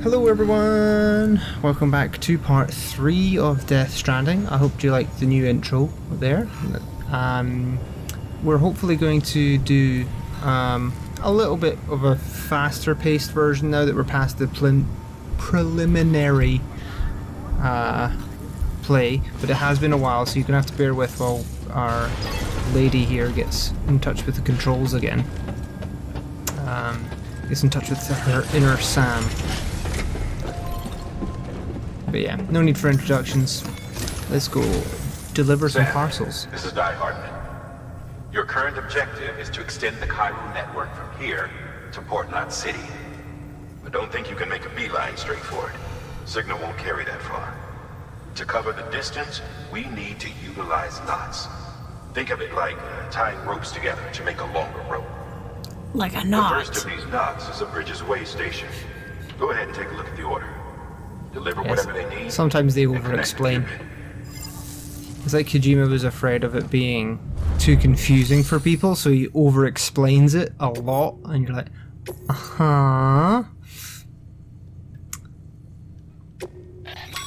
Hello everyone! Welcome back to part 3 of Death Stranding. I hope you liked the new intro there. We're hopefully going to do a little bit of a faster paced version now that we're past the preliminary play, but it has been a while, so you're going to have to bear with while our lady here gets in touch with the controls again. Gets in touch with her inner Sam. But yeah, no need for introductions. Let's go deliver some parcels. This is Die Hardman. Your current objective is to extend the Cairo network from here to Port Knot City. But don't think you can make a beeline straight for it. Signal won't carry that far. To cover the distance, we need to utilize knots. Think of it like tying ropes together to make a longer rope. Like a knot. The first of these knots is a Bridges Way station. Go ahead and take a look at the order. Deliver Yes. whatever they need. Sometimes they and connect over-explain. with your It's like Kojima was afraid of it being too confusing for people, so he over-explains it a lot, and you're like, uh-huh.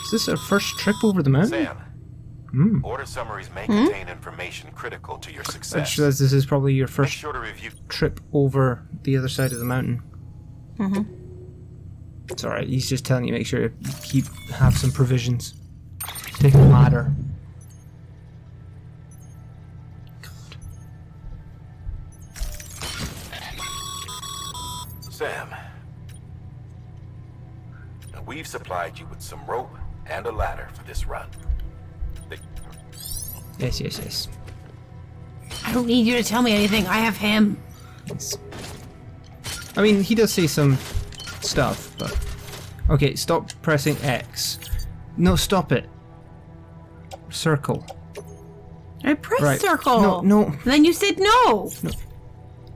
Is this our first trip over the mountain? Sam, order summaries may contain information critical to your I success. just realized this is probably your Make first sure to review. trip over the other side of the mountain. It's alright, he's just telling you make sure you have some provisions. Take a ladder. Sam, now we've supplied you with some rope and a ladder for this run. Yes, yes, yes. I don't need you to tell me anything. I have him. Yes. I mean, he does say some stuff, but... Okay, stop pressing X. No, stop it. Circle. I pressed Right. circle. No, no. And then you said no.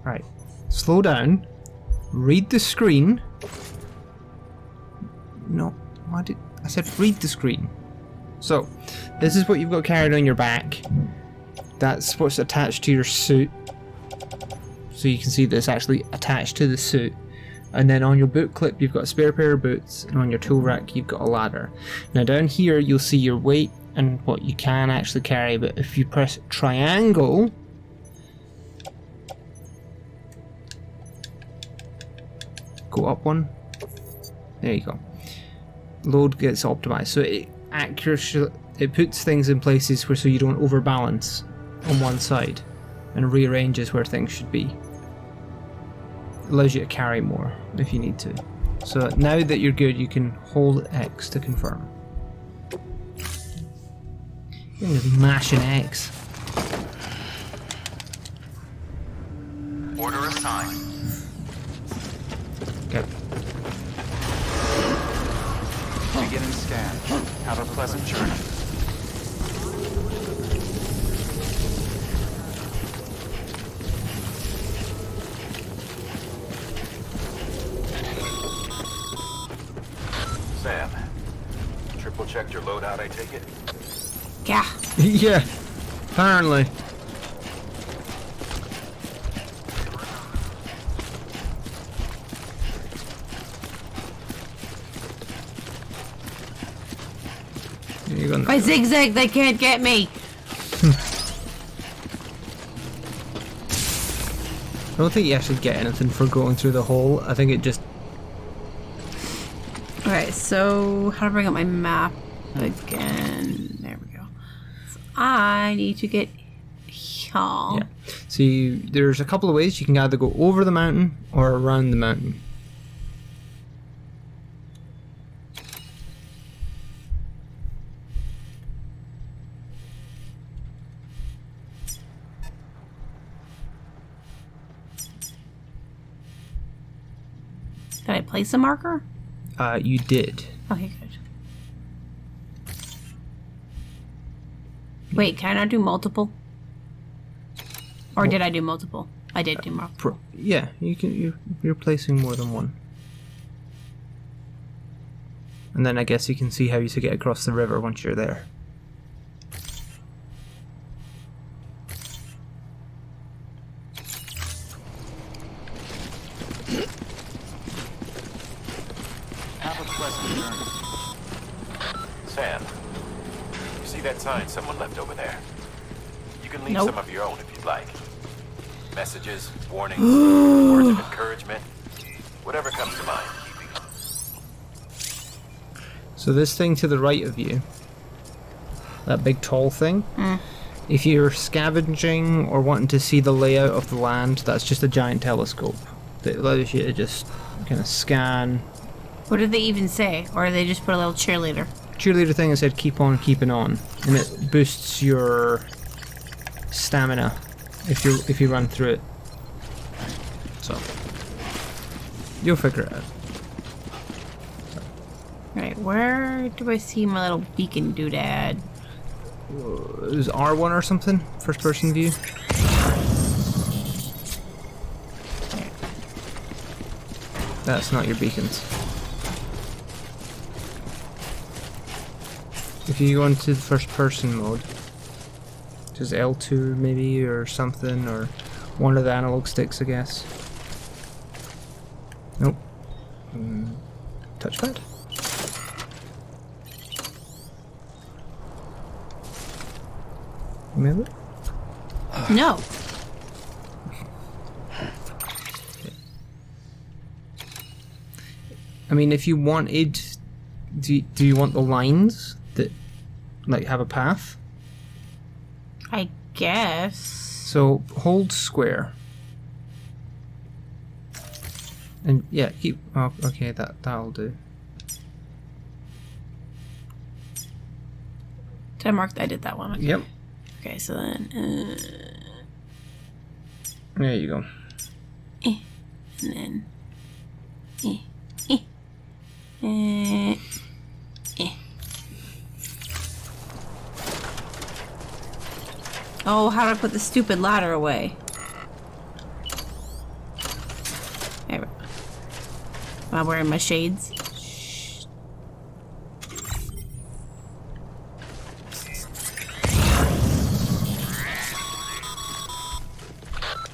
Right. Slow down. Read the screen. No. Why did... I said read the screen. So, this is what you've got carried on your back. That's what's attached to your suit. So you can see that it's actually attached to the suit. And then on your boot clip you've got a spare pair of boots, and on your tool rack you've got a ladder. Now down here you'll see your weight and what you can actually carry, but if you press triangle, go up one, there you go. Load gets optimized, so it puts things in places where so you don't overbalance on one side and rearranges where things should be. Allows you to carry more if you need to. So now that you're good, you can hold X to confirm. You're gonna be mashing X. Order assigned. Okay. Beginning scan. Have a pleasant journey. Sam, triple checked your loadout, I take it? Yeah. Yeah, apparently. You're gonna... If I zigzag, they can't get me. I don't think you actually get anything for going through the hole. I think it just... Alright, so how to bring up my map again? There we go. So I need to get y'all. Yeah. So there's a couple of ways. You can either go over the mountain or around the mountain. Did I place a marker? You did. Okay, good. Wait, can I not do multiple? Or did I do multiple? I did do multiple. Yeah, you can. You're placing more than one. And then I guess you can see how to get across the river once you're there. Have a pleasant journey. Sam, you see that sign someone left over there? You can leave Nope. some of your own if you'd like. Messages, warnings, words of encouragement, whatever comes to mind. So this thing to the right of you, that big tall thing, if you're scavenging or wanting to see the layout of the land, that's just a giant telescope that allows you to just kind of scan. What did they even say? Or they just put a little cheerleader? Cheerleader thing that said keep on keeping on, and it boosts your stamina if you run through it. So you'll figure it out. Right, where do I see my little beacon doodad? Is R1 or something? First person view? That's not your beacons. If you go into the first person mode, just L2 maybe or something, or one of the analog sticks, I guess. Nope. Touchpad? Remember? No. I mean, if you wanted, do you want the lines that like have a path? I guess. So hold square, and yeah, keep. Oh, okay, that'll do. Did I mark? I did that one. Okay. Yep. Okay, so then, There you go. and then, Oh, how do I put the stupid ladder away? There we go. Am I wearing my shades?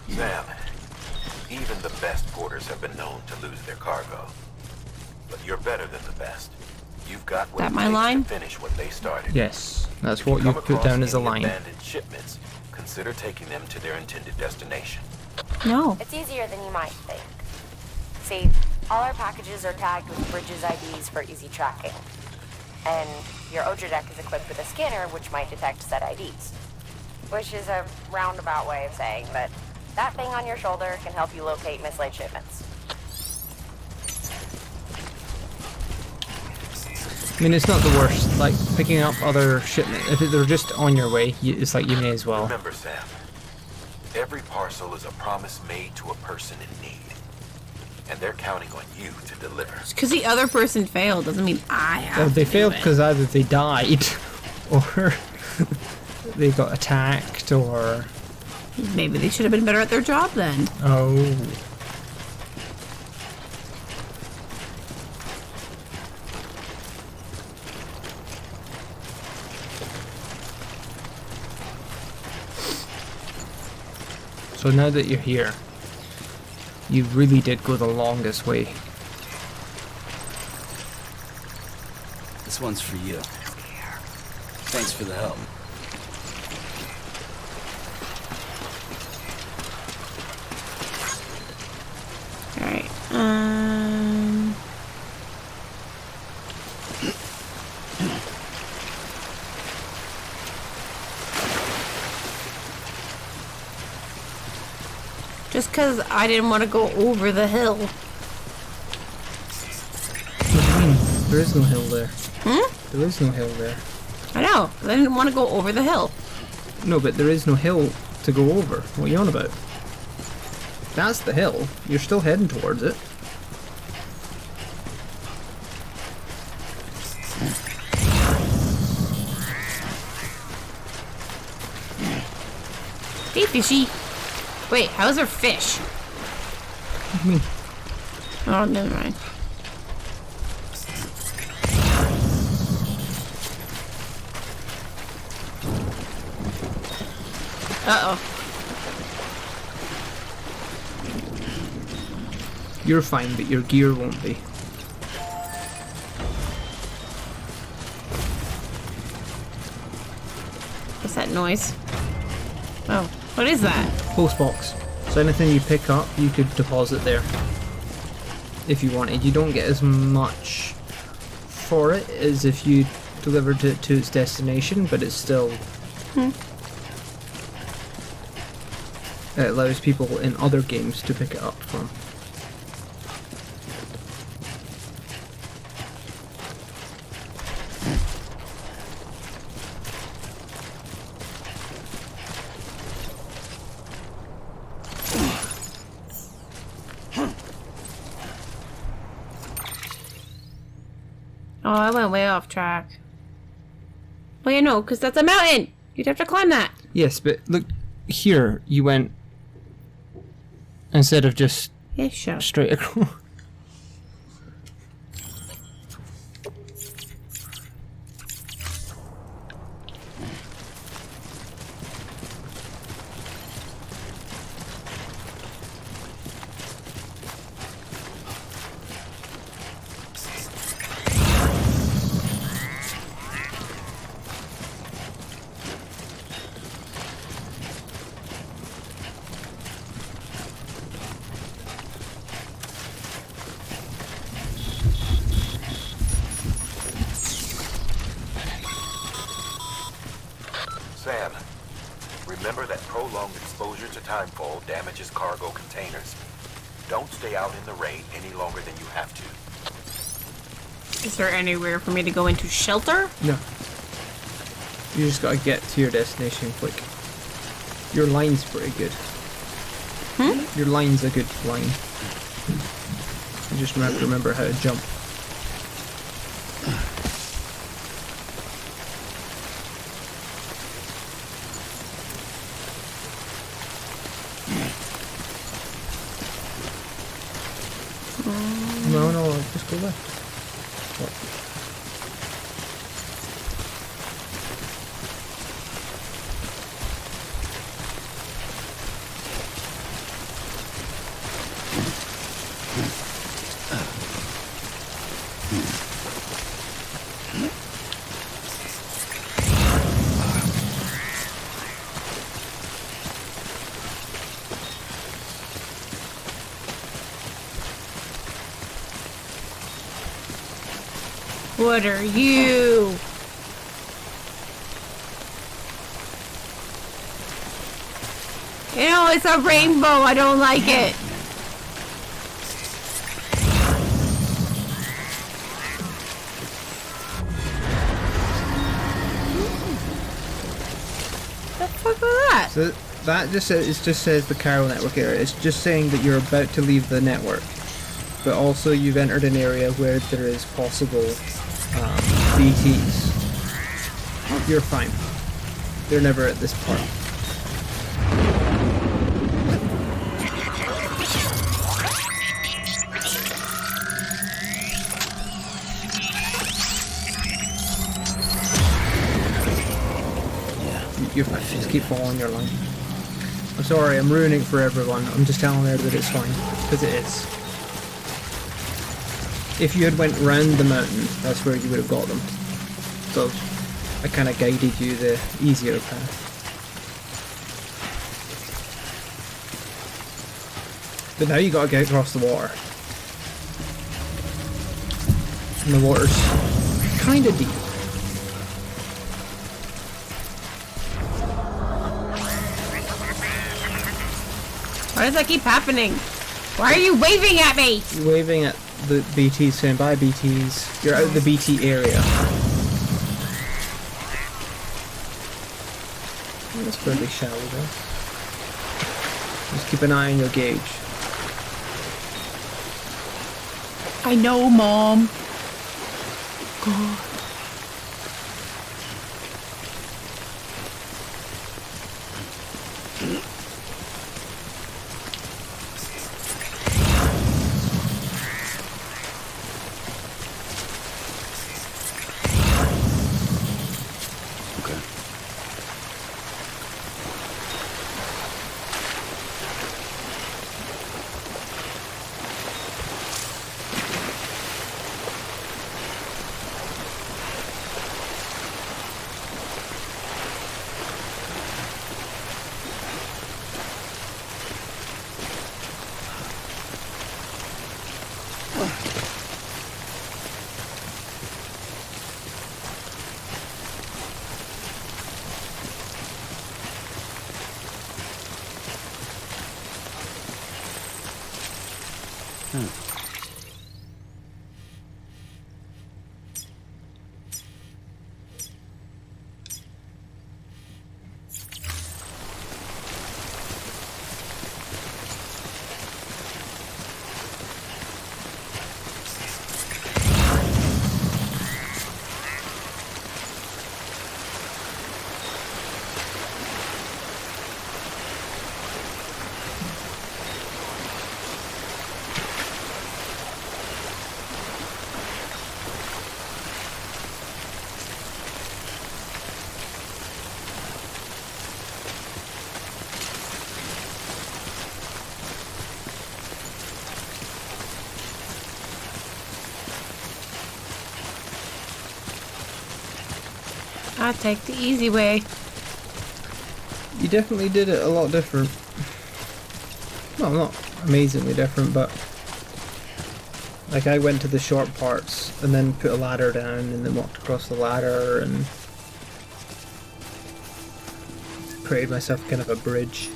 Sam, even the best porters have been known to lose their cargo. But you're better than the best. You've got what That it my takes line? to finish what they started. Yes, that's If what you come put across down as a any line. abandoned shipments, consider taking them to their intended destination. No. It's easier than you might think. See, all our packages are tagged with Bridges IDs for easy tracking. And your Odra deck is equipped with a scanner which might detect said IDs. Which is a roundabout way of saying that that thing on your shoulder can help you locate mislaid shipments. I mean, it's not the worst. Like picking up other shipments, if they're just on your way, it's like you may as well. Remember, Sam, every parcel is a promise made to a person in need. And they're counting on you to deliver. Just because the other person failed doesn't mean I have Well, they to failed do it. because either they died, or they got attacked, or Maybe they should have been better at their job then. oh. So now that you're here, you really did go the longest way. This one's for you. Thanks for the help. Alright, just because I didn't want to go over the hill. What do you mean? There is no hill there. There is no hill there. I know, 'cause I didn't want to go over the hill. No, but there is no hill to go over. What are you on about? That's the hill. You're still heading towards it. Hey, fishy. Wait, how's there fish? What do you mean? Oh, never mind. Uh-oh. You're fine, but your gear won't be. that noise? Oh, what is that? Post box. So anything you pick up, you could deposit there. If you wanted. You don't get as much for it as if you delivered it to its destination, but it's still... It allows people in other games to pick it up from. Oh, I went way off track. Well, you know, because that's a mountain. You'd have to climb that. Yes, but look, here you went instead of just Yeah, sure. straight across. Sam, remember that prolonged exposure to timefall damages cargo containers. Don't stay out in the rain any longer than you have to. Is there anywhere for me to go into shelter? No. You just gotta get to your destination quick. Your line's pretty good. Your line's a good line. You just have to remember how to jump. No, just go left. What? What are you? You know, it's a rainbow. I don't like it. The fuck was that? So that just says, it just says the Chiral network area. It's just saying that you're about to leave the network, but also you've entered an area where there is possible BTs. You're fine. They're never at this part. You're fine. Just keep following your line. I'm sorry, I'm ruining for everyone. I'm just telling her that it's fine, because it is. If you had went round the mountain, that's where you would have got them. So I kind of guided you the easier path. But now you gotta get across the water. And the water's kind of deep. Why does that keep happening? Why are you waving at me? You're waving at the BTs, saying bye BTs. You're out of the BT area. That's fairly shallow though. Just keep an eye on your gauge. I know, Mom. God. I take the easy way. You definitely did it a lot different. Well, not amazingly different, but like I went to the short parts and then put a ladder down and then walked across the ladder and created myself kind of a bridge.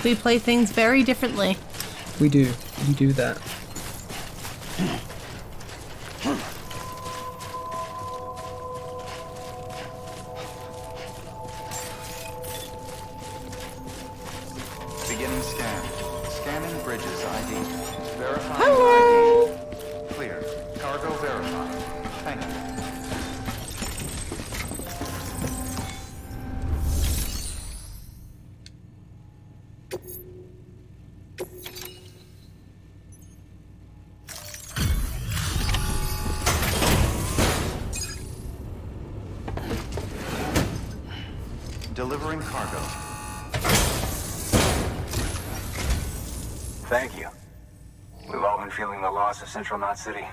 We play things very differently. We do that. Beginning scan. Scanning bridges ID. Verifying ID. Clear. Cargo verified. Thank you. Delivering cargo. Thank you. We've all been feeling the loss of Central Knot City.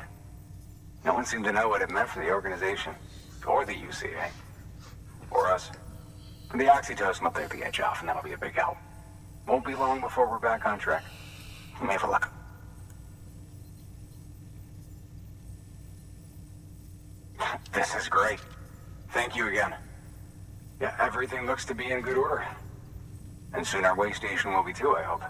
No one seemed to know what it meant for the organization, or the UCA, or us. The oxytocin will take the edge off, and that'll be a big help. Won't be long before we're back on track. We may have luck. This is great. Thank you again. Yeah, everything looks to be in good order. And soon our way station will be too, I hope.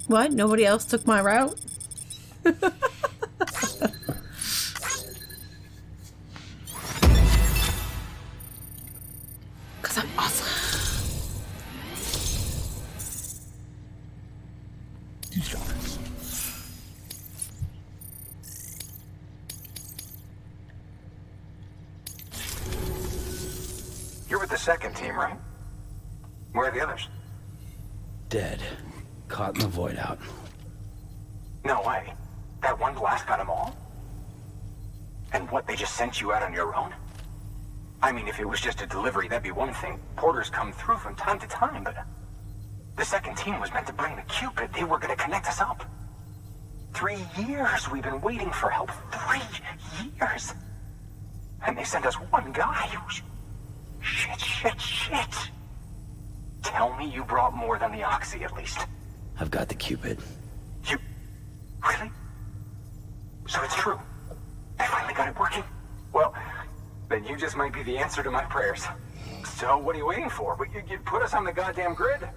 What? Nobody else took my route? Because I'm awesome. Too strong. You're with the second team, right? Where are the others? Dead. Caught in the void out. No way. That one blast got them all? And what, they just sent you out on your own? I mean, if it was just a delivery, that'd be one thing. Porters come through from time to time, but... The second team was meant to bring the Cupid. They were gonna connect us up. 3 years we've been waiting for help. 3 years! And they sent us one guy. Shit. Tell me you brought more than the Oxy, at least. I've got the Cupid. You... Really? So it's true. I finally got it working. Well, then you just might be the answer to my prayers. So what are you waiting for? But you put us on the goddamn grid.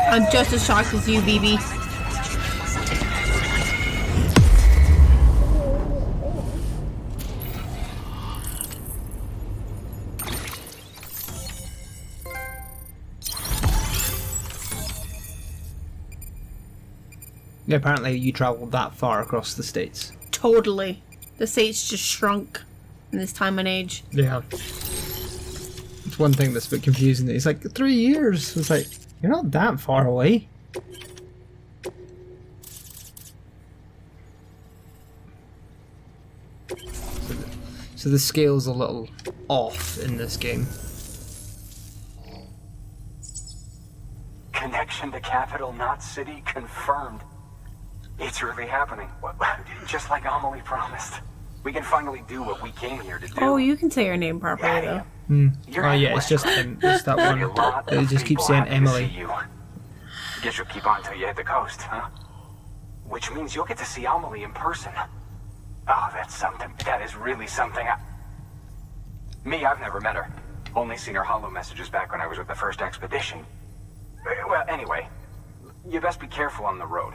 I'm just as shocked as you, BB. Yeah, apparently you travelled that far across the states. Totally. The states just shrunk in this time and age. Yeah. It's one thing that's a bit confusing. It's like 3 years. It's like, you're not that far away. So the scale's a little off in this game. Connection to capital, not city, confirmed. It's really happening. Just like Amelie promised. We can finally do what we came here to do. Oh, you can say your name properly, though. You're Oh yeah, anyway. it's just it's that one. It just keeps saying Emily. Guess you'll keep on till you hit the coast, huh? Which means you'll get to see Amelie in person. Oh, that's something. That is really something. Me, I've never met her. Only seen her holo messages back when I was with the first expedition. Well, anyway, you best be careful on the road.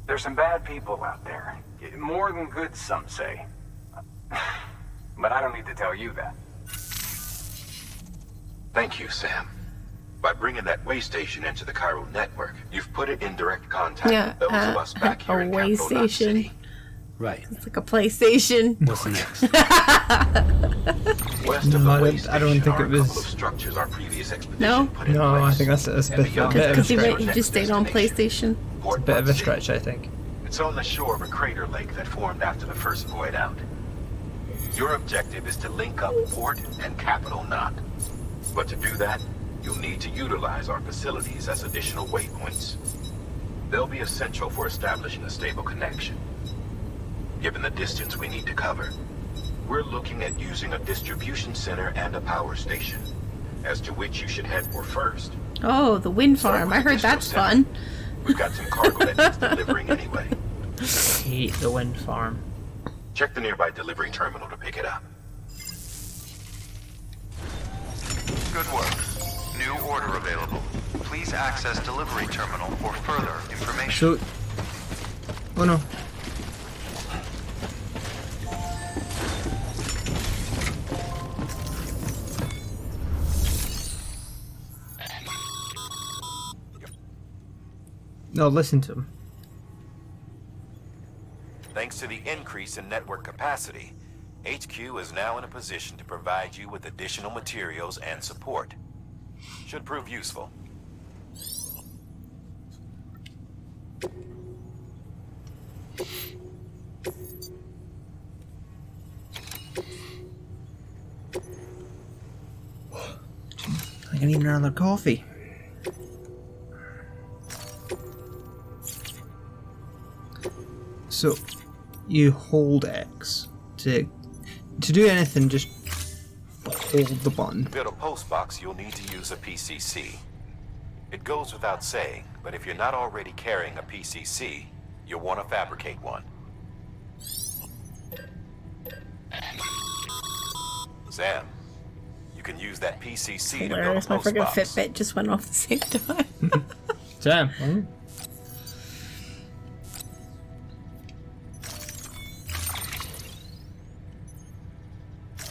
There's some bad people out there. More than good, some say. But I don't need to tell you that. Thank you, Sam. By bringing that way station into the Cairo network, you've put it in direct contact Yeah, with those of us back here a in way Capital Knot station. City. Right. It's like a PlayStation. What's next? West of No, the way I don't station think are it a was- couple of structures our previous expedition No? put in No, I place. think that's a And bit, beyond bit of a Because stretch. he just stayed on PlayStation. Port Bit of a Knot stretch, City. I think. It's on the shore of a crater lake that formed after the first void out. Your objective is to link up Port and Capital Knot. But to do that, you'll need to utilize our facilities as additional waypoints. They'll be essential for establishing a stable connection. Given the distance we need to cover, we're looking at using a distribution center and a power station, as to which you should head for first. Oh, the wind Start farm. with I the heard that's distro fun. center. We've got some cargo that needs delivering anyway. Hate the wind farm. Check the nearby delivery terminal to pick it up. Good work. New order available. Please access delivery terminal for further information. So, oh no. No, listen to him. Thanks to the increase in network capacity, HQ is now in a position to provide you with additional materials and support. Should prove useful. I can need another coffee. So, you hold X to do anything. Just hold the button. To build a post box, you'll need to use a PCC. It goes without saying, but if you're not already carrying a PCC, you'll want to fabricate one. Sam, you can use that PCC to build a Hilarious. My post friggin' box. Fitbit just went off the same time. Sam.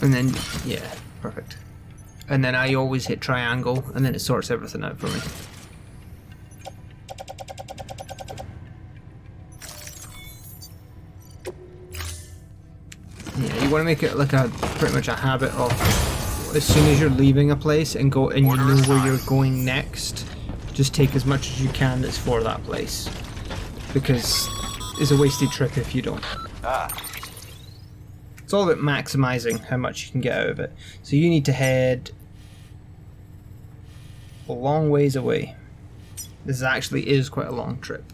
And then, yeah, perfect. And then I always hit triangle, and then it sorts everything out for me. Yeah, you want to make it like a pretty much a habit of as soon as you're leaving a place and you know where you're going next, just take as much as you can that's for that place, because it's a wasted trip if you don't. It's all about maximizing how much you can get out of it. So you need to head a long ways away. This actually is quite a long trip,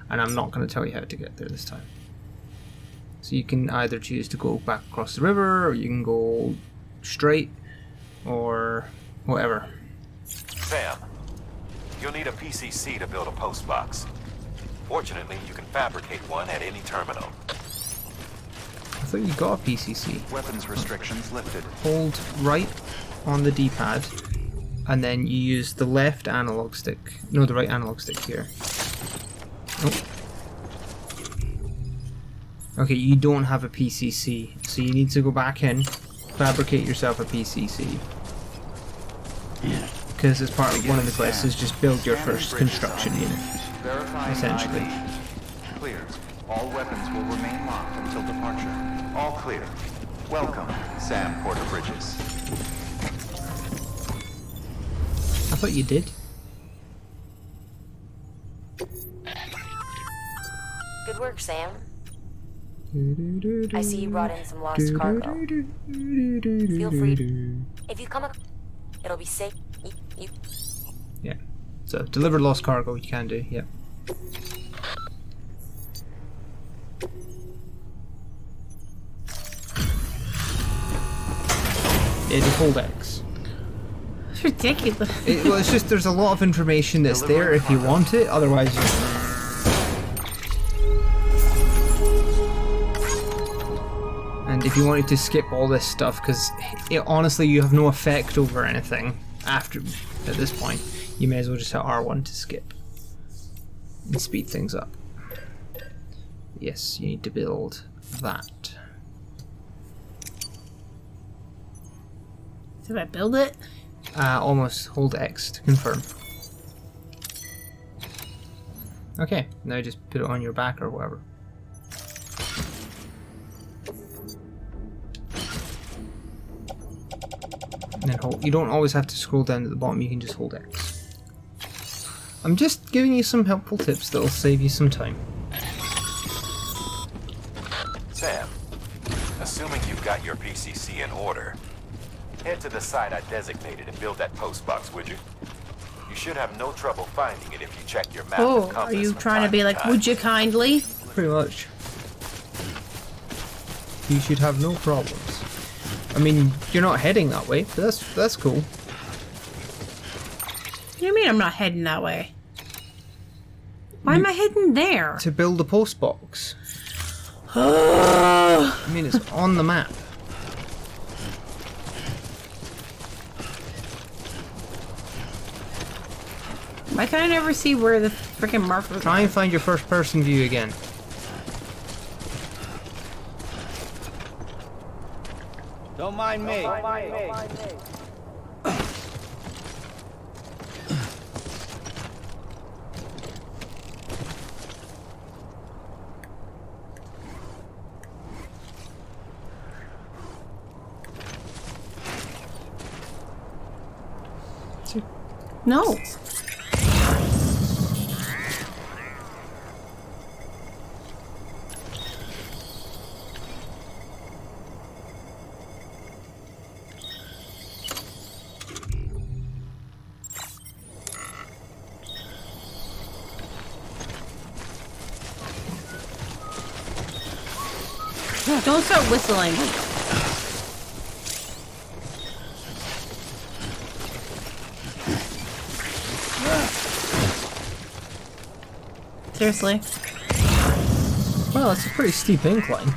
and I'm not going to tell you how to get there this time. So you can either choose to go back across the river, or you can go straight, or whatever. Sam, you'll need a PCC to build a post box. Fortunately, you can fabricate one at any terminal. I thought you got a PCC. Weapons restrictions lifted. Hold right on the D-pad, and then you use the left analog stick. No, the right analog stick here. Oh. Okay, you don't have a PCC, so you need to go back in, fabricate yourself a PCC. Because as part of one of the quests is just build your first construction unit, Verifying essentially. ID. clear. All weapons will remain locked until departure. All clear. Welcome, Sam Porter Bridges. I thought you did. Good work, Sam. I see you brought in some lost cargo. Feel free to... If you come up... It'll be safe. You... Yeah. So, deliver lost cargo, you can do, yeah. Yeah, just hold X. It's ridiculous. Well, it's just there's a lot of information that's there if you want it, otherwise you... And if you wanted to skip all this stuff, because honestly you have no effect over anything after at this point, you may as well just hit R1 to skip and speed things up. Yes, you need to build that. Did I build it? Almost. Hold X to confirm. Okay, now just put it on your back or whatever. And then hold. You don't always have to scroll down to the bottom, you can just hold X. I'm just giving you some helpful tips that'll save you some time. Sam, assuming you've got your PCC in order, head to the site I designated and build that post box, would you? You should have no trouble finding it if you check your map and Oh, compass are you from trying to time be like, time. would you kindly? Pretty much. You should have no problems. I mean, you're not heading that way, but that's cool. What do you mean I'm not heading that way? Why am I heading there? To build a post box. I mean, it's on the map. Why can I never see where the freaking markers Try are? and find your first person view again. Don't mind me. No. Don't start whistling. Seriously. Well, it's a pretty steep incline.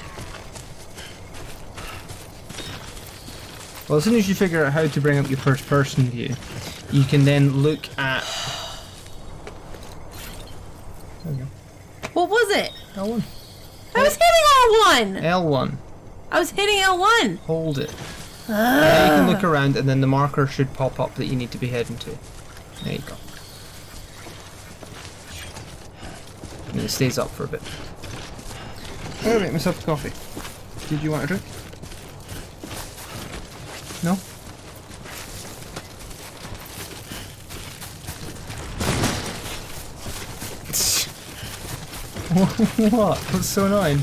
Well, as soon as you figure out how to bring up your first person view, you can then look at... There we go. What was it? L1. I was hitting L1! L1. I was hitting L1! Hold it. Now you can look around and then the marker should pop up that you need to be heading to. There you go. And it stays up for a bit. I'm gonna make myself a coffee. Did you want a drink? No? What? What's so annoying?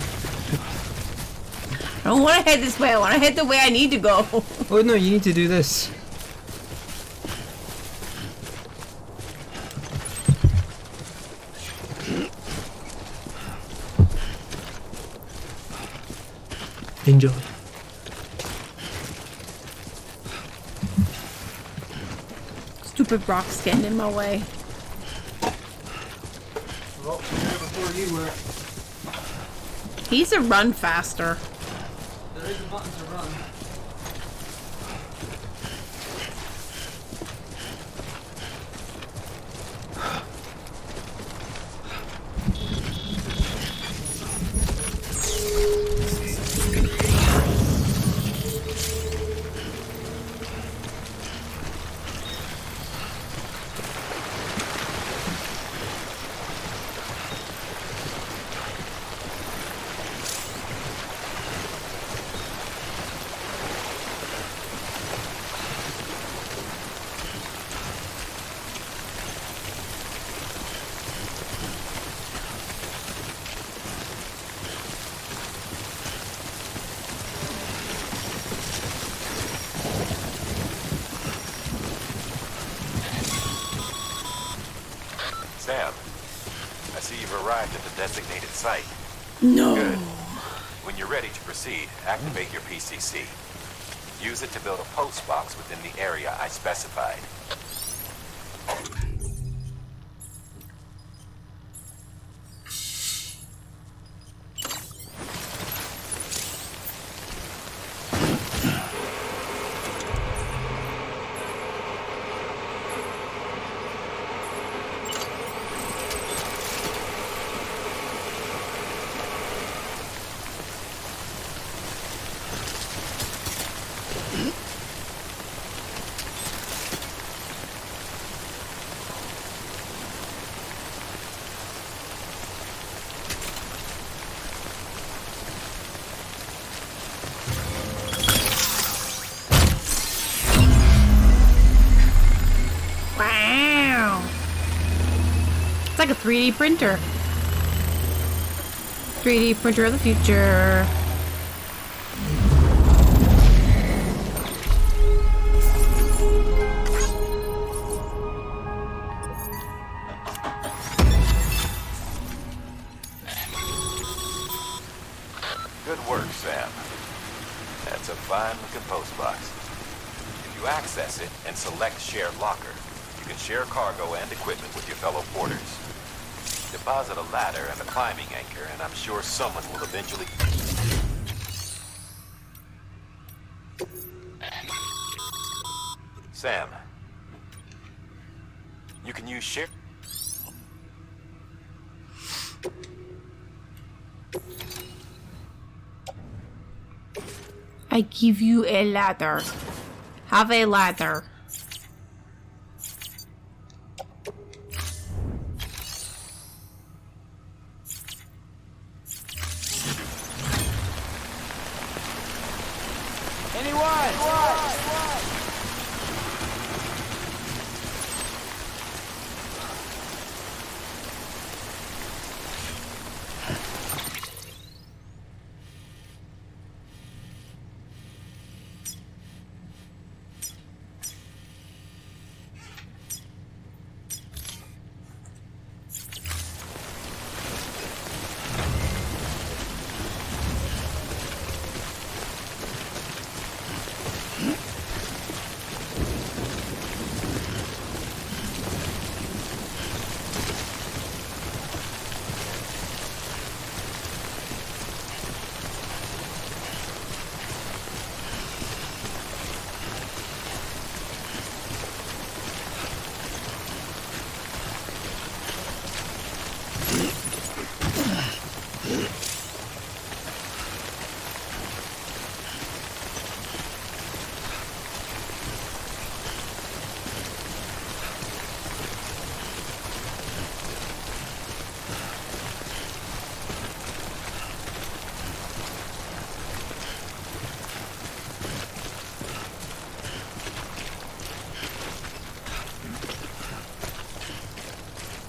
I don't want to head this way. I want to head the way I need to go. Oh no, you need to do this. Enjoy. Stupid rocks getting in my way. He's a run faster. There is a button to run. arrived at the designated site. No. Good. When you're ready to proceed, activate your PCC. Use it to build a post box within the area I specified. Wow. It's like a 3D printer. 3D printer of the future. Good work, Sam. That's a fine-looking post box. If you access it and select Shared Locker, you can share cargo and equipment with your fellow porters. Deposit a ladder and a climbing anchor, and I'm sure someone will eventually... Sam, you can use share... I give you a ladder. Have a ladder.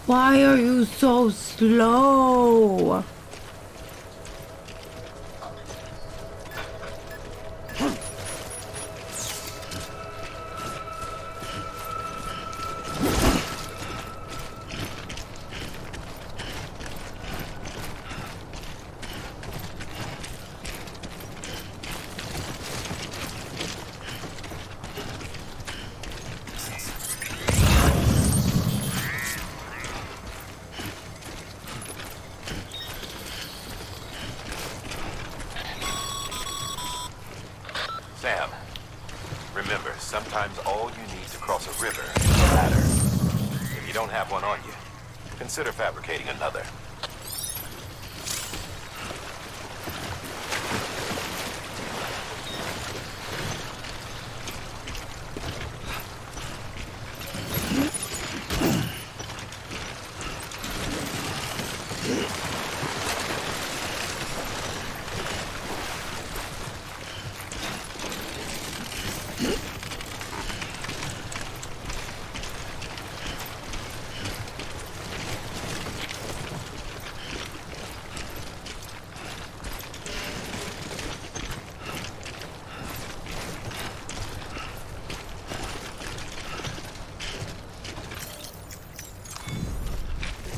Why are you so slow? Sam, remember, sometimes all you need to cross a river is a ladder. If you don't have one on you, consider fabricating another.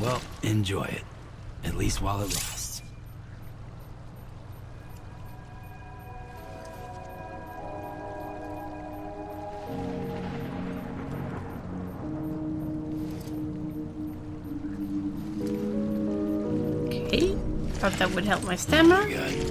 Well, enjoy it. At least while it lasts. Okay. Thought that would help my stamina. Good.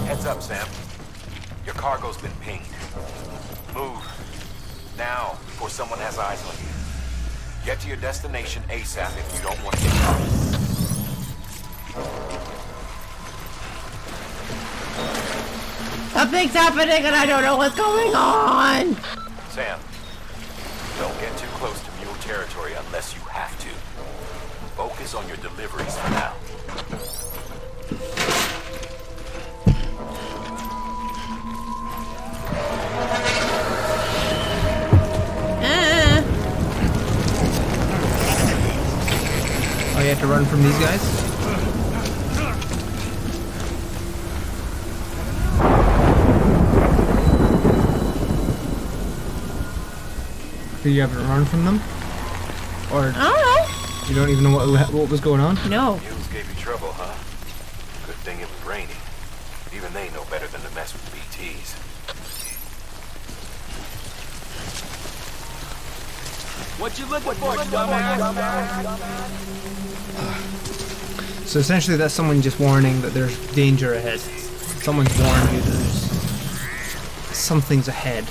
Heads up, Sam. Your cargo's been pinged. Move. Now, before someone has eyes on you. Get to your destination ASAP if you don't want to get caught. Something's happening and I don't know what's going on! Sam, don't get too close to mule territory unless you have to. Focus on your deliveries for now. Oh, you have to run from these guys? Do you have to run from them? Or I don't know. you don't even know what was going on? No. Mules gave you trouble, huh? Good thing it was raining. Even they know better than to mess with BTs. What you looking for, dumbass? So essentially that's someone just warning that there's danger ahead. Someone's warned you that there's something's ahead.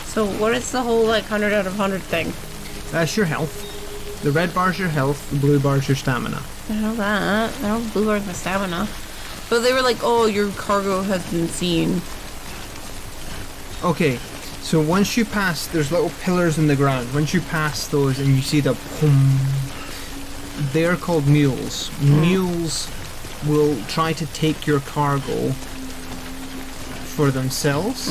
So what is the whole like 100 out of 100 thing? That's your health. The red bar's your health, the blue bar's your stamina. I know that. I know blue bar's my stamina. But they were like, oh, your cargo has been seen. Okay, so once you pass, there's little pillars in the ground. Once you pass those and you see the boom, they're called mules. Mules will try to take your cargo for themselves.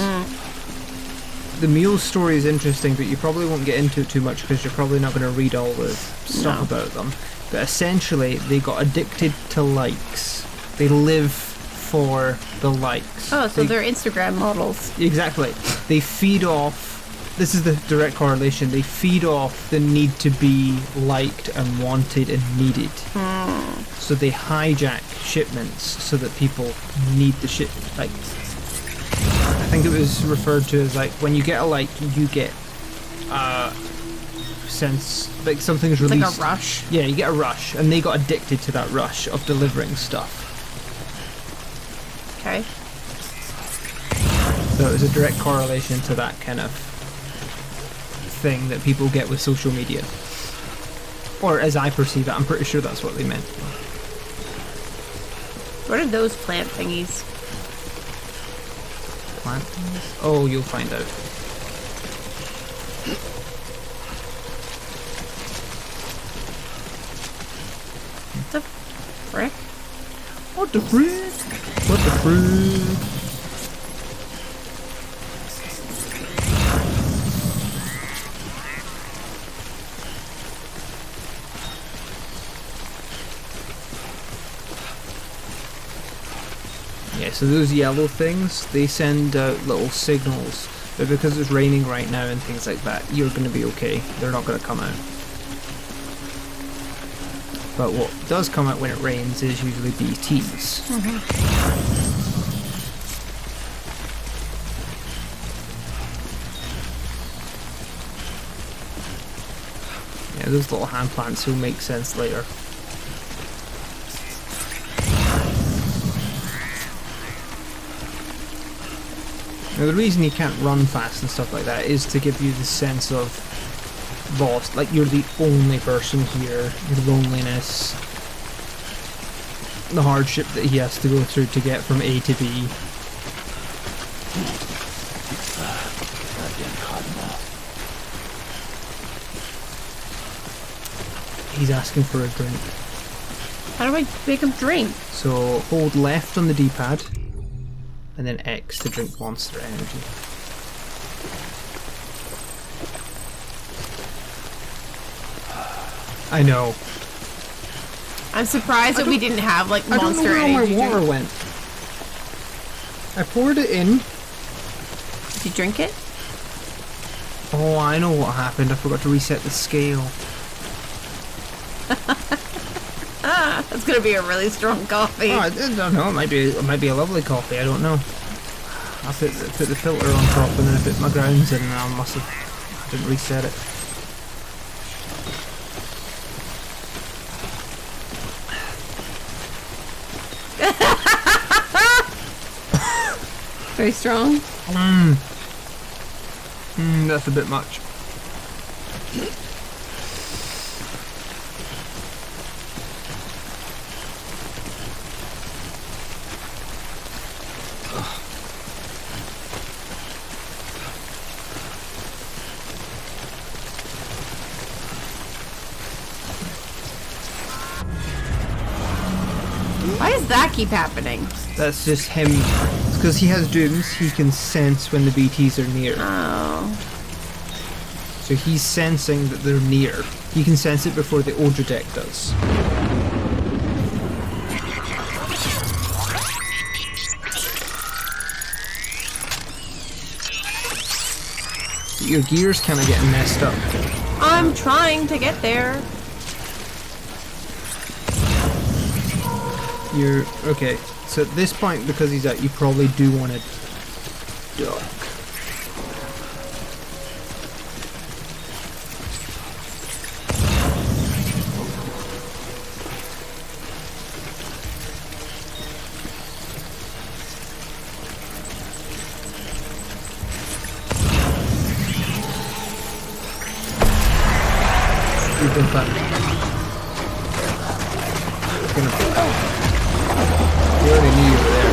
The mule story is interesting, but you probably won't get into it too much because you're probably not going to read all the stuff about them. But essentially, they got addicted to likes. They live for the likes. Oh, so they're Instagram models. Exactly. They feed off, this is the direct correlation, they feed off the need to be liked and wanted and needed. So they hijack shipments so that people need the ship. Like, I think it was referred to as like, when you get a like, you get sense, like something's released. Like a rush. Yeah, you get a rush, and they got addicted to that rush of delivering stuff. Okay. So it was a direct correlation to that kind of thing that people get with social media. Or as I perceive it, I'm pretty sure that's what they meant. What are those plant thingies? Plant things? Oh, you'll find out. What the frick? What the frick? What the frick? so those yellow things, they send out little signals, but because it's raining right now and things like that, you're going to be okay. They're not going to come out. But what does come out when it rains is usually BTs. Yeah, those little hand plants will make sense later. Now the reason you can't run fast and stuff like that is to give you the sense of lost, like you're the only person here, the loneliness, the hardship that he has to go through to get from A to B. He's asking for a drink. How do I make him drink? So hold left on the D-pad and then X to drink Monster Energy. I know. I'm surprised that we didn't have like I don't know Monster where all my Energy water drink. went. I poured it in. Did you drink it? Oh, I know what happened. I forgot to reset the scale. That's gonna be a really strong coffee. Oh, I don't know. It might be a lovely coffee. I don't know. I put the filter on top and then I put my grounds in and I didn't reset it. Very strong. That's a bit much. Why does that keep happening? That's just him. It's because he has dooms. He can sense when the BTs are near. Oh. So he's sensing that they're near. He can sense it before the Odra deck does. Your gear's kind of getting messed up. I'm trying to get there. You're okay. So at this point, because he's out, you probably do want to duck. You've been fine. You already knew you were there.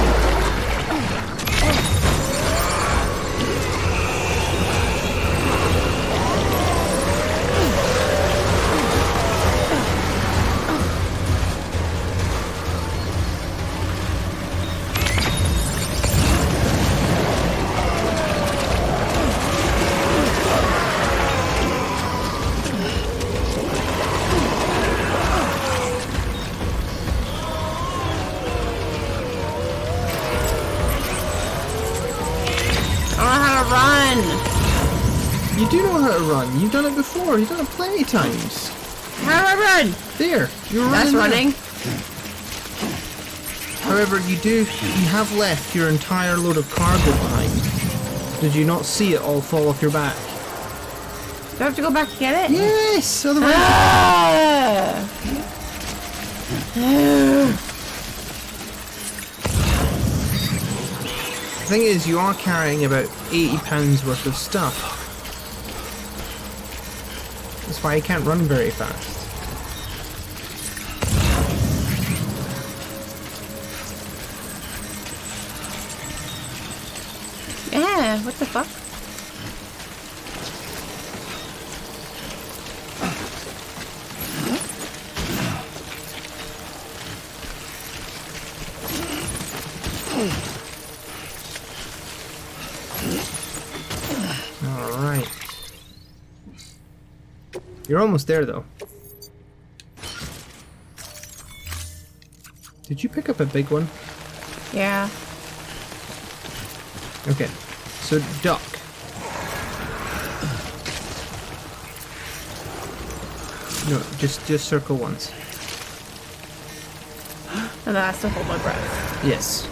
You do know how to run. You've done it before. You've done it plenty times. How do I run? There. You're That's running. However, you have left your entire load of cargo behind. Did you not see it all fall off your back? Do I have to go back to get it? Yes! Otherwise... The thing is, you are carrying about 80 pounds worth of stuff. That's why you can't run very fast. Yeah, what the fuck? Alright. You're almost there, though. Did you pick up a big one? Yeah. Okay, so duck. No, just circle once. And then I have to hold my breath. Yes.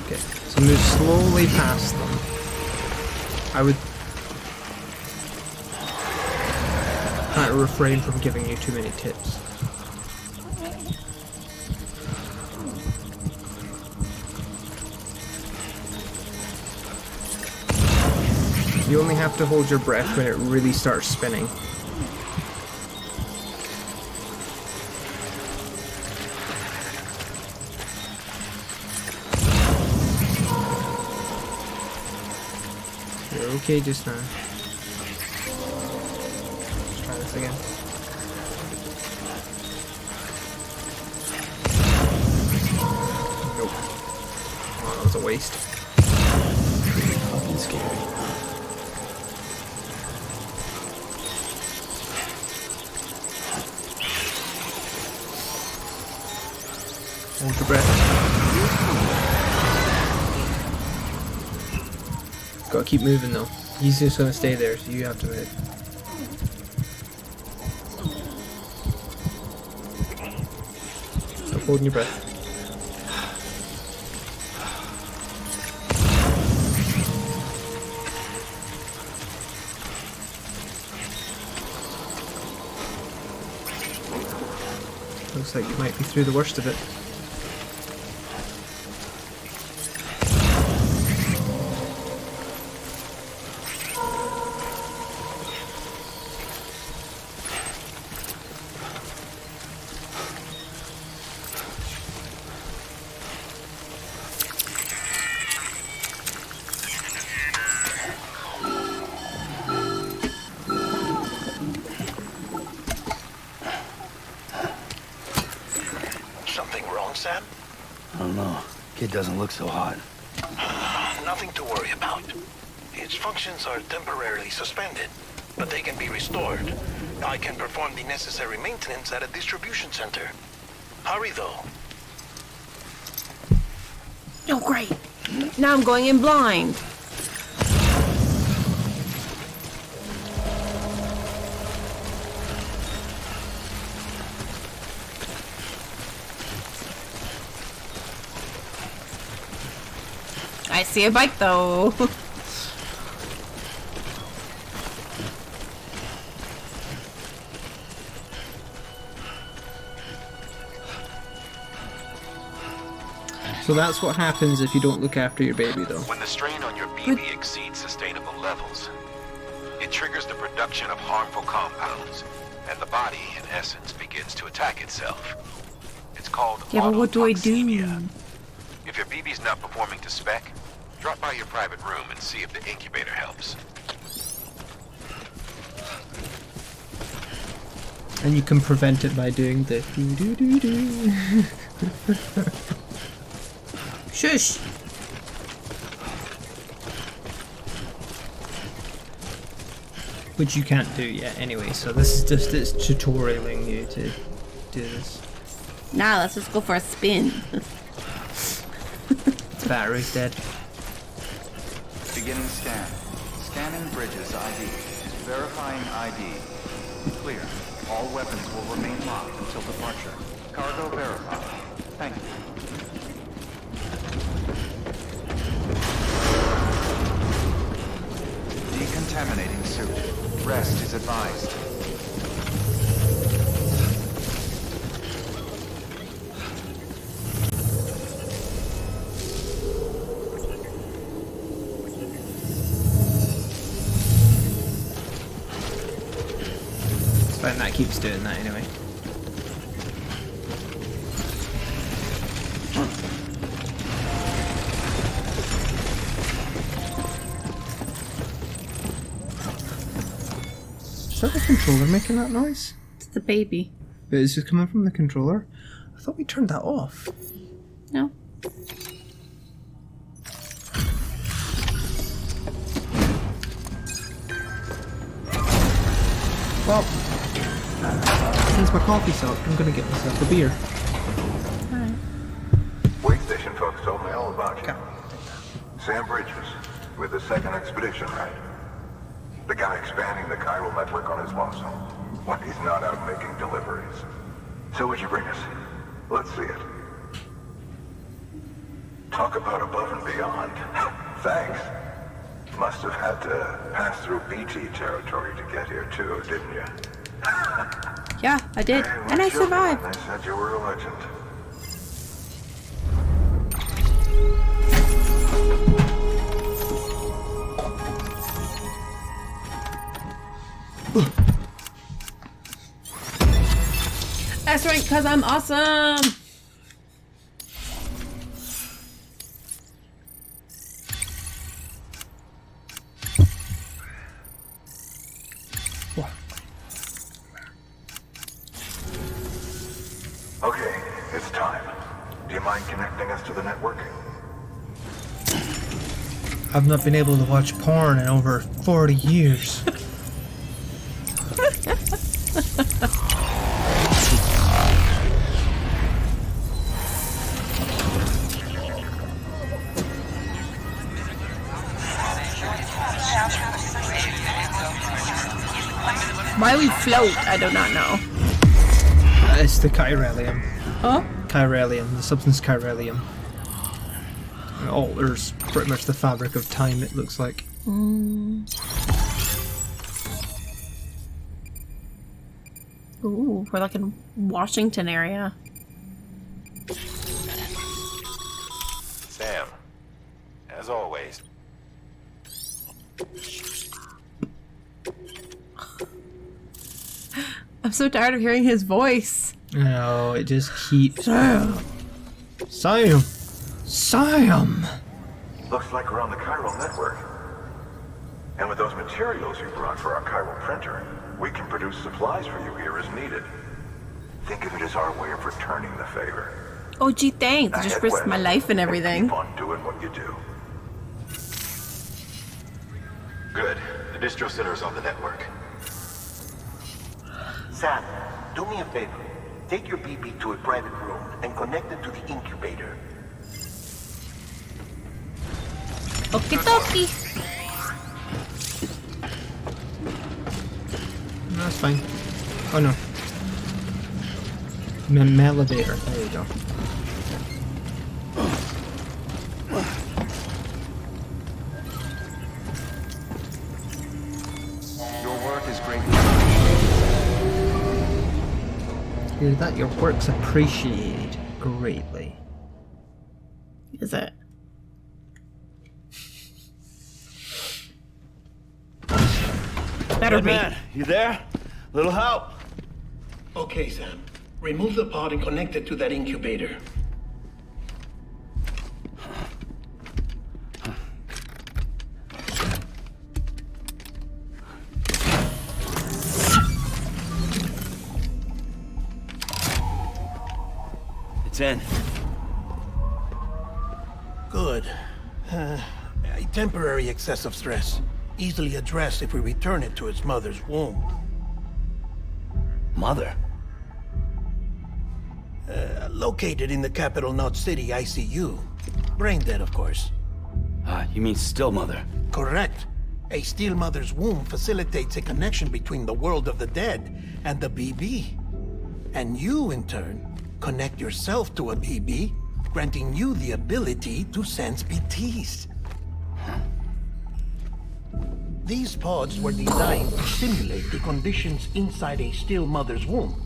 Okay, so move slowly past them. I would try to refrain from giving you too many tips. You only have to hold your breath when it really starts spinning. You're okay just now. Let's try this again. Nope. Oh, that was a waste. Fucking scary. Hold your breath. Gotta keep moving though. He's just gonna stay there, so you have to move. Stop holding your breath. Looks like you might be through the worst of it. Something wrong, Sam? I don't know. Kid doesn't look so hot. Nothing to worry about. Its functions are temporarily suspended, but they can be restored. I can perform the necessary maintenance at a distribution center. Hurry, though. Oh, great. Now I'm going in blind. I see a bike though. So that's what happens if you don't look after your baby though. When the strain on your BB exceeds sustainable levels, it triggers the production of harmful compounds, and the body, in essence, begins to attack itself. It's called Yeah, but what do I do? autotoxemia. If your BB's not performing to spec, drop by your private room and see if the incubator helps. And you can prevent it by doing the doo-doo-doo-doo. Shush! Which you can't do yet anyway, so this is just it's tutorialing you to do this. Now let's just go for a spin. Battery's dead. Beginning scan. Scanning bridges ID. Verifying ID. Clear. All weapons will remain locked until departure. Cargo verified. Thank you. Decontaminating suit. Rest is advised. It's fine, that keeps doing that anyway. Is that the controller making that noise? It's the baby. But is it coming from the controller? I thought we turned that off. No. Well, since my coffee's up, I'm gonna get myself a beer. Wait station folks told me all about you. Sam Bridges. With the second expedition, right? The guy expanding the chiral network on his lonesome. When he's not out making deliveries. So what'd you bring us? Let's see it. Talk about above and beyond. Thanks. Must have had to pass through BT territory to get here too, didn't you? Yeah, I did. Hey, And I what children, survived. They said you were a legend. That's right, because I'm awesome. Okay, it's time. Do you mind connecting us to the network? I've not been able to watch porn in over 40 years. Why we float, I do not know. It's the chiralium. Huh? Chiralium, the substance chiralium. It alters pretty much the fabric of time, it looks like. Ooh, we're like in Washington area. Sam, as always. I'm so tired of hearing his voice. No, it just keeps... Sam! Sam! Sam! Looks like we're on the chiral network. And with those materials you brought for our chiral printer, we can produce supplies for you here as needed. Think of it as our way of returning the favor. Oh, gee, thanks. I just risked my life and everything. Keep on doing what you do. Good. The distro center is on the network. Sam, do me a favor. Take your BB to a private room and connect it to the incubator. Okie dokie. No, that's fine. Oh no. Elevator. There you go. Your work is great. Hear that? Your work's appreciated greatly. Is it? Better be. Man, you there? Little help? Okay, Sam. Remove the pod and connect it to that incubator. It's in. Good. A temporary excessive stress. Easily addressed if we return it to its mother's womb. Mother? Located in the capital Knot City ICU. Brain dead, of course. You mean still mother? Correct. A still mother's womb facilitates a connection between the world of the dead and the BB. And you, in turn, connect yourself to a BB, granting you the ability to sense BTs. These pods were designed to simulate the conditions inside a still mother's womb.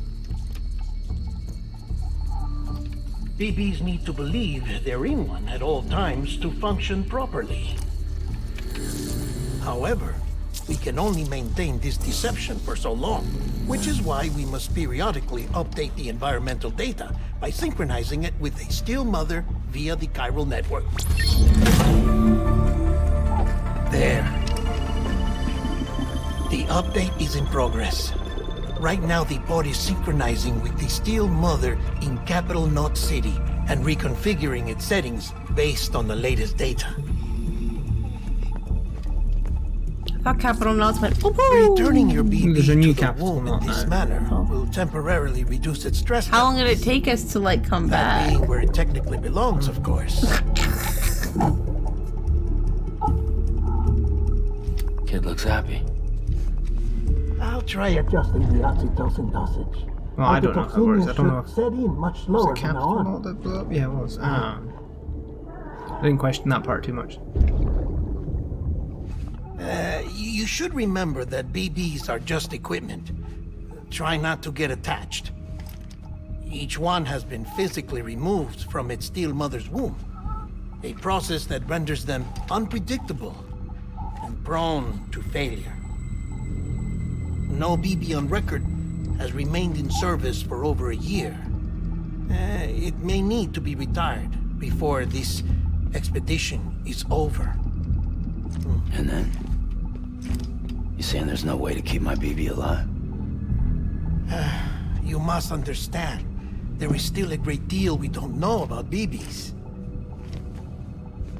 BBs need to believe they're in one at all times to function properly. However, we can only maintain this deception for so long, which is why we must periodically update the environmental data by synchronizing it with a still mother via the chiral network. There. The update is in progress. Right now, the pod is synchronizing with the still mother in capital Knot City and reconfiguring its settings based on the latest data. I thought Capital Knots went, woohoo! Returning your BB There's a new to the capital womb in knot this now. manner will temporarily reduce its stress How long levels. did it take us to, like, come That back? being where it technically belongs, of course. Kid looks happy. I'll try adjusting the oxytocin dosage. Well, I don't know how it works. I don't know if Set in much was slower it from now Captain on. Malt that blew up? Yeah, it was. I didn't question that part too much. You should remember that BBs are just equipment. Try not to get attached. Each one has been physically removed from its steel mother's womb. A process that renders them unpredictable and prone to failure. No BB on record has remained in service for over a year. It may need to be retired before this expedition is over. And then? You saying there's no way to keep my BB alive? You must understand, there is still a great deal we don't know about BBs.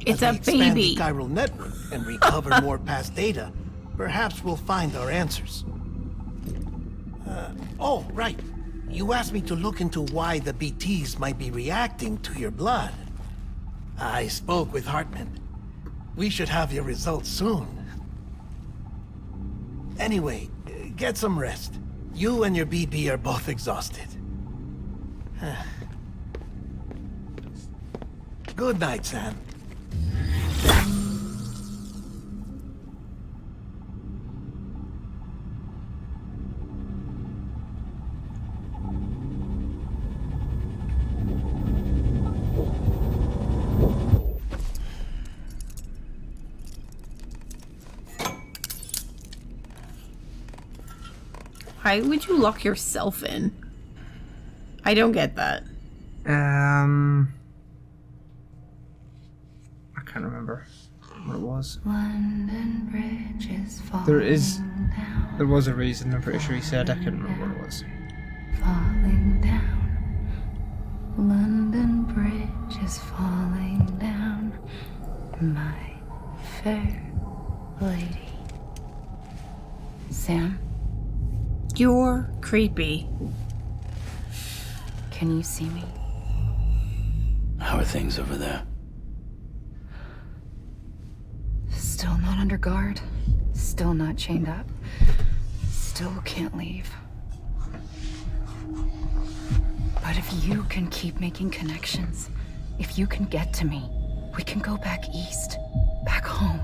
It's As a we expand baby. the chiral network and recover more past data, perhaps we'll find our answers. Oh, right. You asked me to look into why the BTs might be reacting to your blood. I spoke with Hartman. We should have your results soon. Anyway, get some rest. You and your BB are both exhausted. Good night, Sam. Why would you lock yourself in? I don't get that. I can't remember what it was. London Bridge is falling There was a reason, I'm pretty sure he said. I couldn't remember what it was. falling down. London Bridge is falling down. My fair lady. Sam, You're creepy. can you see me? How are things over there? Still not under guard. Still not chained up. Still can't leave. But if you can keep making connections, if you can get to me, we can go back east, back home.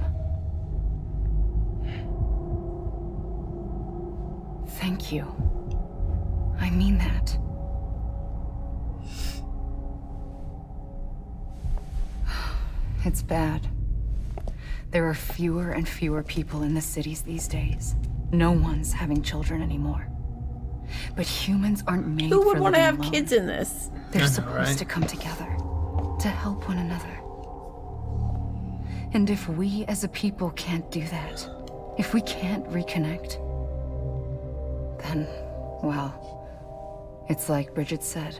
Thank you. I mean that. It's bad. There are fewer and fewer people in the cities these days. No one's having children anymore. But humans aren't made Who for would want to living have alone. kids in this? They're I know, supposed right? to come together, to help one another. And if we as a people can't do that, if we can't reconnect, then, well, it's like Bridget said,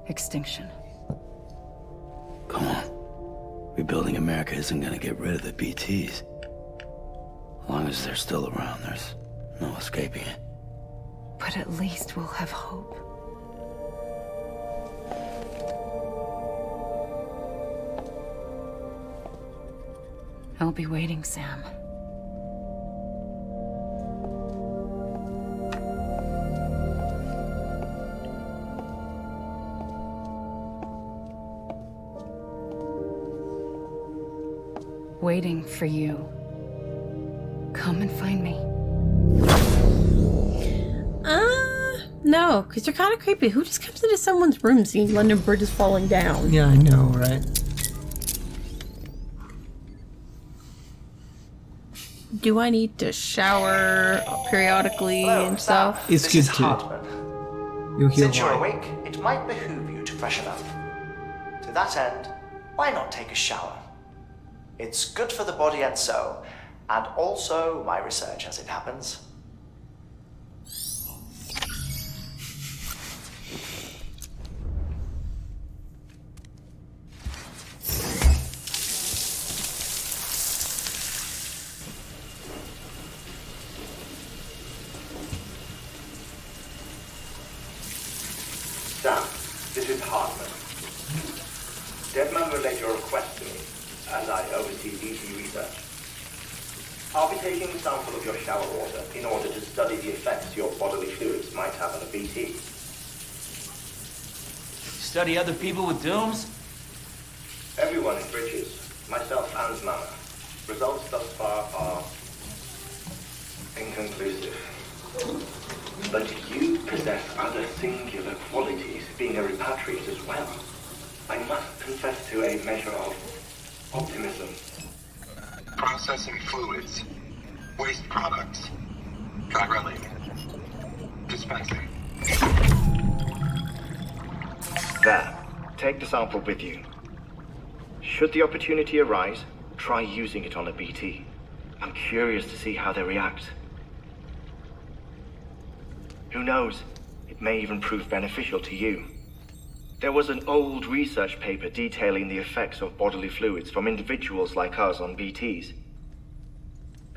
extinction. Come on. Rebuilding America isn't gonna get rid of the BTs. As long as they're still around, there's no escaping it. But at least we'll have hope. I'll be waiting, Sam. Waiting for you. Come and find me. No, because you're kind of creepy. Who just comes into someone's room seeing London Bridge is falling down? Yeah, I know, right? Do I need to shower periodically and stuff? It's This good is to. Hartman. You'll heal Since you're why. awake, it might behoove you to freshen up. To that end, why not take a shower? It's good for the body and soul, and also my research as it happens. Sam, this is Hartman. Deadman relayed your request to me, as I oversee DC research. I'll be taking a sample of your shower water in order to study the effects your bodily fluids might have on a BT. Study other people with dooms? Everyone in Bridges, myself and Mama. Results thus far are inconclusive. But you possess other singular qualities, being a repatriate as well. I must confess to a measure of optimism. Processing fluids. Waste products. Drilling. Dispensing. There. Take the sample with you. Should the opportunity arise, try using it on a BT. I'm curious to see how they react. Who knows? It may even prove beneficial to you. There was an old research paper detailing the effects of bodily fluids from individuals like us on BTs.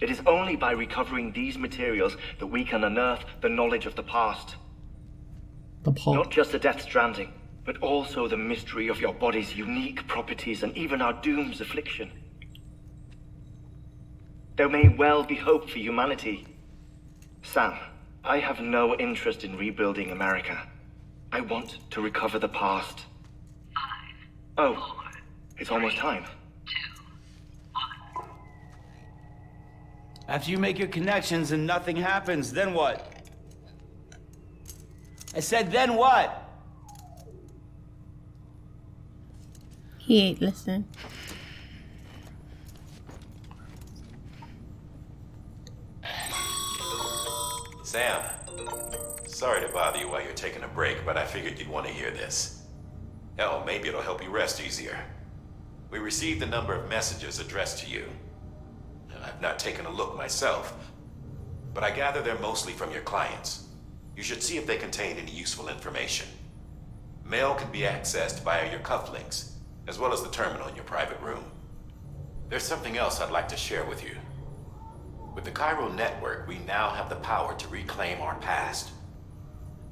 It is only by recovering these materials that we can unearth the knowledge of the past. Not just the Death Stranding, but also the mystery of your body's unique properties and even our doom's affliction. There may well be hope for humanity. Sam, I have no interest in rebuilding America. I want to recover the past. 5, 4, it's almost time. After you make your connections and nothing happens, then what? I said, then what? He ain't listening. Sam, sorry to bother you while you're taking a break, but I figured you'd want to hear this. Hell, maybe it'll help you rest easier. We received a number of messages addressed to you. I've not taken a look myself, but I gather they're mostly from your clients. You should see if they contain any useful information. Mail can be accessed via your cufflinks, as well as the terminal in your private room. There's something else I'd like to share with you. With the Cairo network, we now have the power to reclaim our past.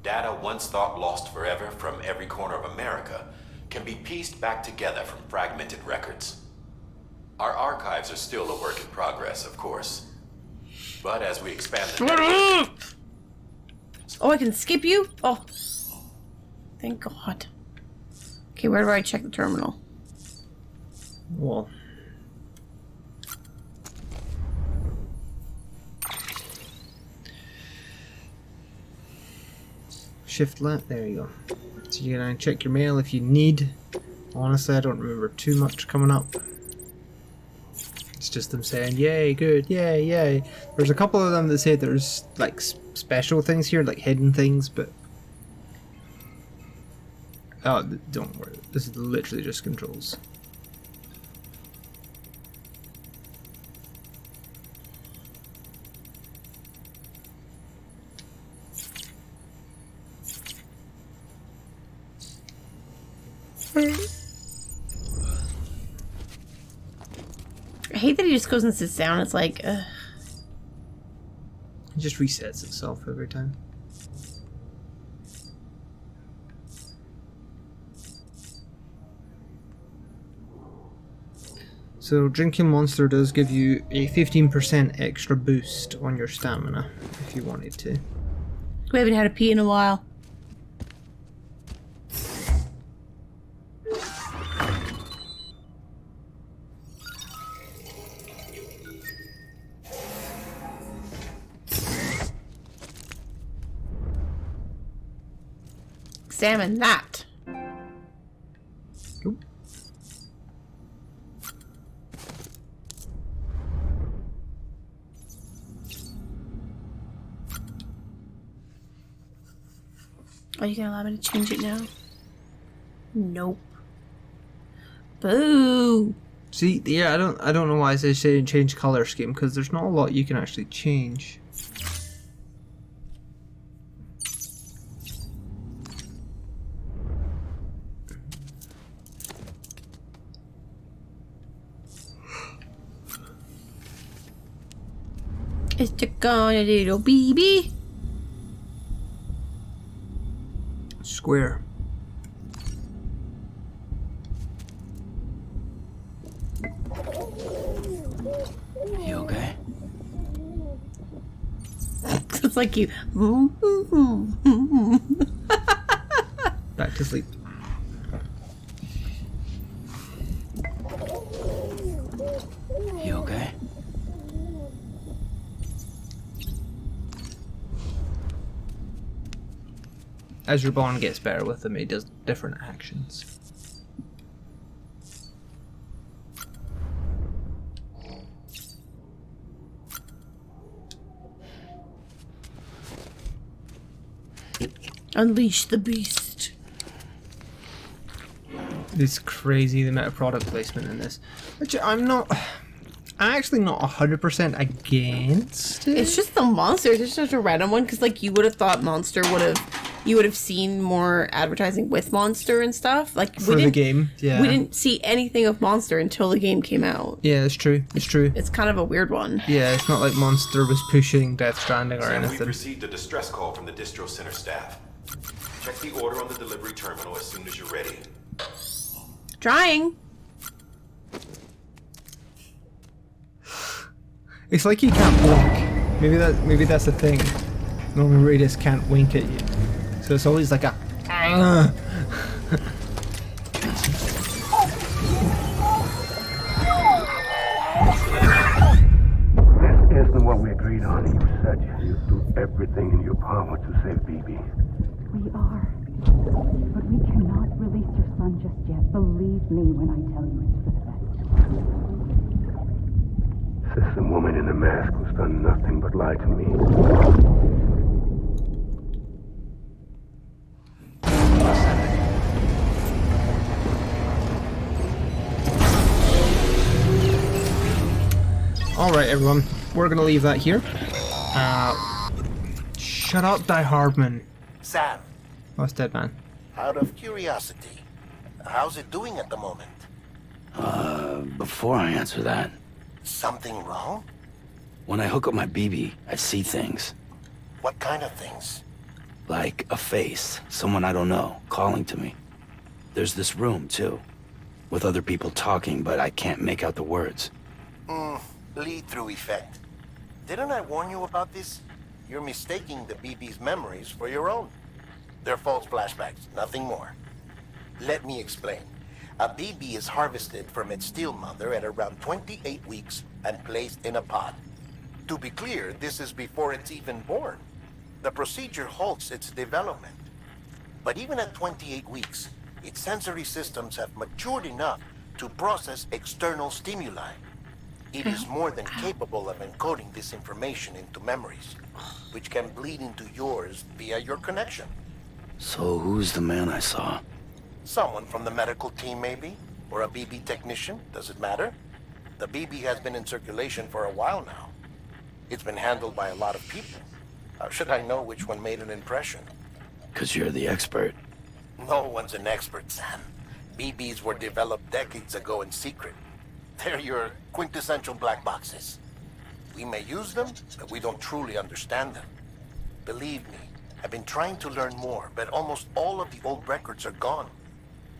Data once thought lost forever from every corner of America can be pieced back together from fragmented records. Our archives are still a work in progress, of course. But as we expand the network... Oh, I can skip you? Oh. Thank God. Okay, where do I check the terminal? Well. Shift left, there you go. So you can check your mail if you need. Honestly, I don't remember too much coming up. It's just them saying, yay, good, yay, yay. There's a couple of them that say there's like special things here, like hidden things, but... Oh, don't worry. This is literally just controls. I hate that he just goes and sits down. It's like, It just resets itself every time. So drinking Monster does give you a 15% extra boost on your stamina if you wanted to. we haven't had a pee in a while. Examine that. Oop. Are you gonna allow me to change it now? Nope. Boo. See, yeah, I don't know why they say change color scheme, because there's not a lot you can actually change. It's gonna little baby. Square. You okay? It's like you. Back to sleep. You okay? As your bond gets better with him, he does different actions. Unleash the beast. It's crazy the amount of product placement in this. Which I'm actually not 100% against it. It's just the monsters. It's just a random one because, like, you would have thought you would have seen more advertising with Monster and stuff. Like for the game, yeah. We didn't see anything of Monster until the game came out. Yeah, it's true. It's true. It's kind of a weird one. Yeah, it's not like Monster was pushing Death Stranding or Sam, anything. we've received a distress call from the distro center staff. Check the order on the delivery terminal as soon as you're ready. Trying. It's like you can't wink. Maybe that's the thing. Normal Radius can't wink at you. So it's always like a This isn't what we agreed on. You said you'd do everything in your power to save BB. We are. But we cannot release your son just yet. Believe me when I tell you it's for the best. System woman in a mask who's done nothing but lie to me. Alright everyone, we're gonna leave that here. Shut up, Die Hardman. Sam, Oh, it's dead man. out of curiosity, how's it doing at the moment? Before I answer that, Something wrong? when I hook up my BB, I see things. What kind of things? Like a face, someone I don't know, calling to me. There's this room, too, with other people talking, but I can't make out the words. Lead-through effect. Didn't I warn you about this? You're mistaking the BB's memories for your own. They're false flashbacks, nothing more. Let me explain. A BB is harvested from its steel mother at around 28 weeks and placed in a pod. To be clear, this is before it's even born. The procedure halts its development. But even at 28 weeks, its sensory systems have matured enough to process external stimuli. It is more than capable of encoding this information into memories, which can bleed into yours via your connection. So who's the man I saw? Someone from the medical team, maybe? Or a BB technician? Does it matter? The BB has been in circulation for a while now. It's been handled by a lot of people. How should I know which one made an impression? 'Cause you're the expert. No one's an expert, Sam. BBs were developed decades ago in secret. They're your quintessential black boxes. We may use them, but we don't truly understand them. Believe me, I've been trying to learn more, but almost all of the old records are gone.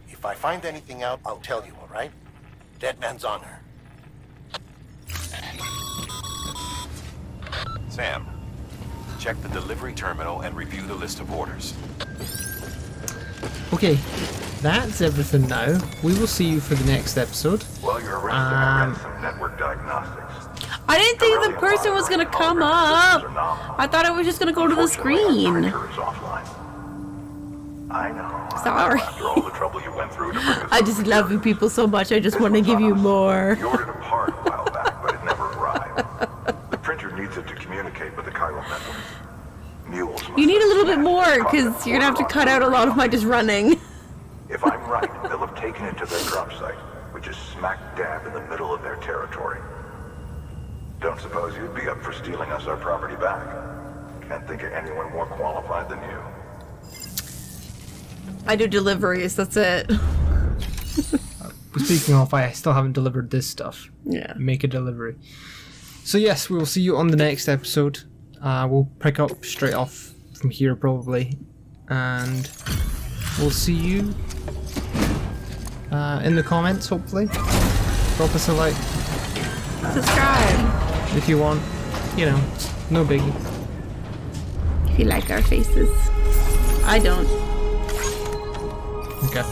If I find anything out, I'll tell you, all right? Dead man's honor. Sam, check the delivery terminal and review the list of orders. Okay, that's everything now. We will see you for the next episode. While you're resting, I ran some network diagnostics. I didn't think the person was gonna come up. I thought it was just gonna go to the screen. I know. Sorry. After all the trouble you went through to bring us I just love you people so much. I just want to give you more. You ordered a part a while back, but it never arrived. The printer needs it to communicate with the chiral network. Mules must You need a little bit more because you're gonna have to cut out a lot of my just running. If I'm right, they'll have taken it to their drop site, which is smack dab in the middle of their territory. Don't suppose you'd be up for stealing us our property back? Can't think of anyone more qualified than you. I do deliveries, that's it. Speaking of, I still haven't delivered this stuff. Yeah. Make a delivery. So yes, we will see you on the next episode. We'll pick up straight off from here probably. And we'll see you in the comments, hopefully. Drop us a like. Subscribe. If you want. You know, no biggie. If you like our faces. I don't. Okay.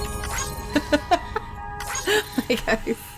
Bye, guys.